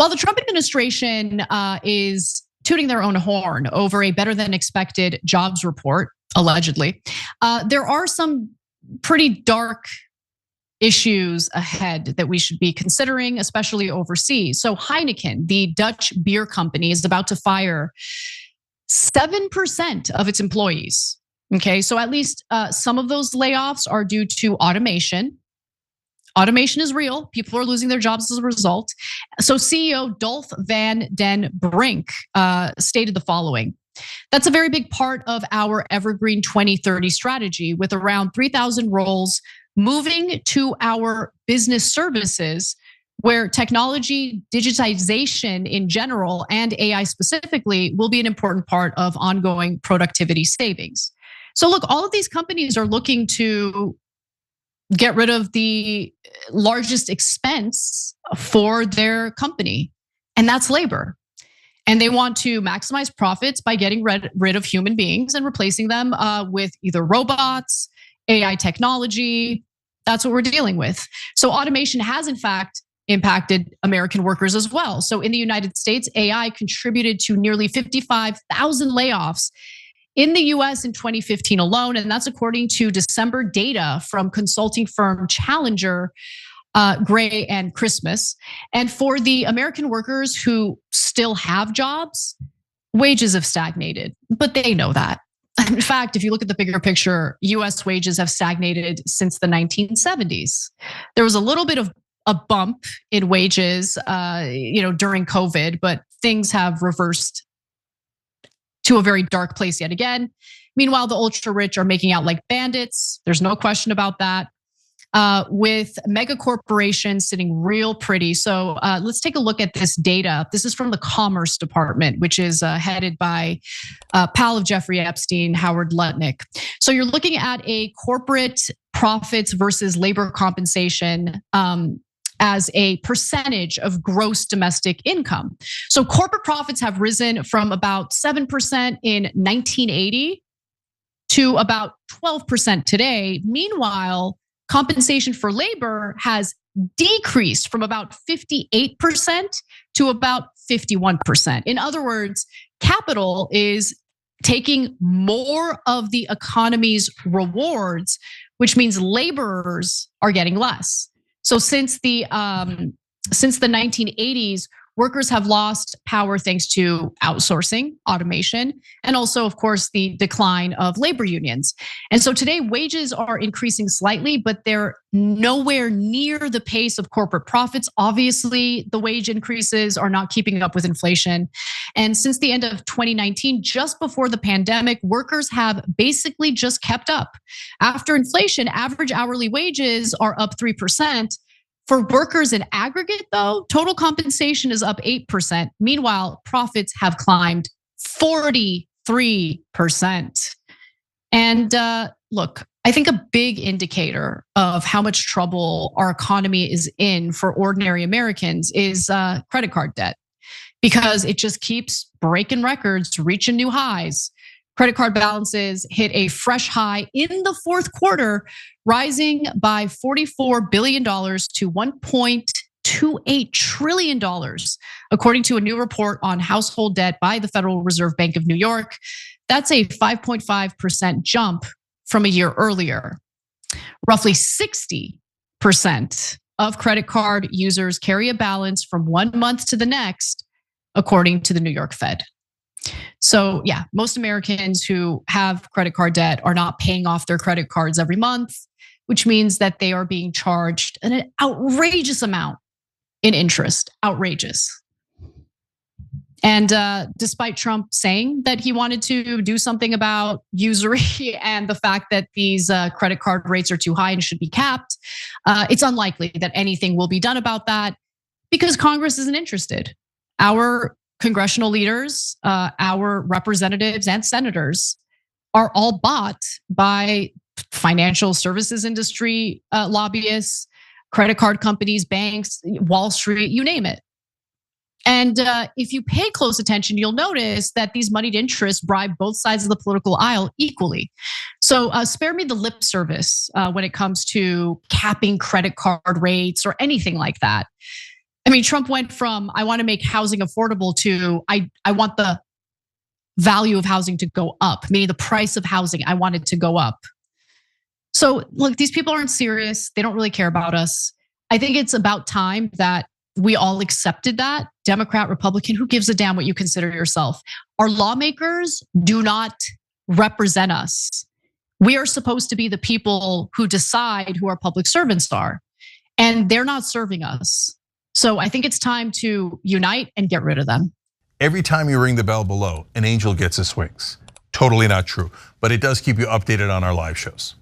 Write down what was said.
While the Trump administration is tooting their own horn over a better than expected jobs report, allegedly, there are some pretty dark issues ahead that we should be considering, especially overseas. So Heineken, the Dutch beer company, is about to fire 7% of its employees. Okay, so at least some of those layoffs are due to automation. Automation is real. People are losing their jobs as a result. So CEO Dolf van den Brink stated the following. That's a very big part of our Evergreen 2030 strategy, with around 3,000 roles moving to our business services, where technology, digitization in general, and AI specifically will be an important part of ongoing productivity savings. So look, all of these companies are looking to get rid of the largest expense for their company, and that's labor. And they want to maximize profits by getting rid of human beings and replacing them with either robots, AI technology. That's what we're dealing with. So automation has in fact impacted American workers as well. So in the United States, AI contributed to nearly 55,000 layoffs in the US in 2015 alone, and that's according to December data from consulting firm Challenger, Gray and Christmas. And for the American workers who still have jobs, wages have stagnated, but they know that. In fact, if you look at the bigger picture, US wages have stagnated since the 1970s. There was a little bit of a bump in wages, during COVID, but things have reversed to a very dark place yet again. Meanwhile, the ultra rich are making out like bandits. There's no question about that. With mega corporations sitting real pretty. So let's take a look at this data. This is from the Commerce Department, which is headed by pal of Jeffrey Epstein, Howard Lutnick. So you're looking at a corporate profits versus labor compensation as a percentage of gross domestic income. So corporate profits have risen from about 7% in 1980 to about 12% today. Meanwhile, compensation for labor has decreased from about 58% to about 51%. In other words, capital is taking more of the economy's rewards, which means laborers are getting less. So since the 1980s, workers have lost power thanks to outsourcing, automation, and also, of course, the decline of labor unions. And so today, wages are increasing slightly, but they're nowhere near the pace of corporate profits. Obviously, the wage increases are not keeping up with inflation. And since the end of 2019, just before the pandemic, workers have basically just kept up. After inflation, average hourly wages are up 3%. For workers in aggregate, though, total compensation is up 8%. Meanwhile, profits have climbed 43%. And look, I think a big indicator of how much trouble our economy is in for ordinary Americans is credit card debt, because it just keeps breaking records, reaching new highs. Credit card balances hit a fresh high in the fourth quarter, rising by $44 billion to $1.28 trillion, according to a new report on household debt by the Federal Reserve Bank of New York. That's a 5.5% jump from a year earlier. Roughly 60% of credit card users carry a balance from 1 month to the next, according to the New York Fed. So yeah, most Americans who have credit card debt are not paying off their credit cards every month, which means that they are being charged an outrageous amount in interest. Outrageous. And despite Trump saying that he wanted to do something about usury and the fact that these credit card rates are too high and should be capped, it's unlikely that anything will be done about that because Congress isn't interested. Our congressional leaders, our representatives and senators are all bought by financial services industry lobbyists, credit card companies, banks, Wall Street, you name it. And if you pay close attention, you'll notice that these moneyed interests bribe both sides of the political aisle equally. So spare me the lip service when it comes to capping credit card rates or anything like that. I mean, Trump went from, I want to make housing affordable to, I want the value of housing to go up, meaning the price of housing, I want it to go up. So look, these people aren't serious. They don't really care about us. I think it's about time that we all accepted that. Democrat, Republican, who gives a damn what you consider yourself? Our lawmakers do not represent us. We are supposed to be the people who decide who our public servants are, and they're not serving us. So I think it's time to unite and get rid of them. Every time you ring the bell below, an angel gets his wings. Totally not true, but it does keep you updated on our live shows.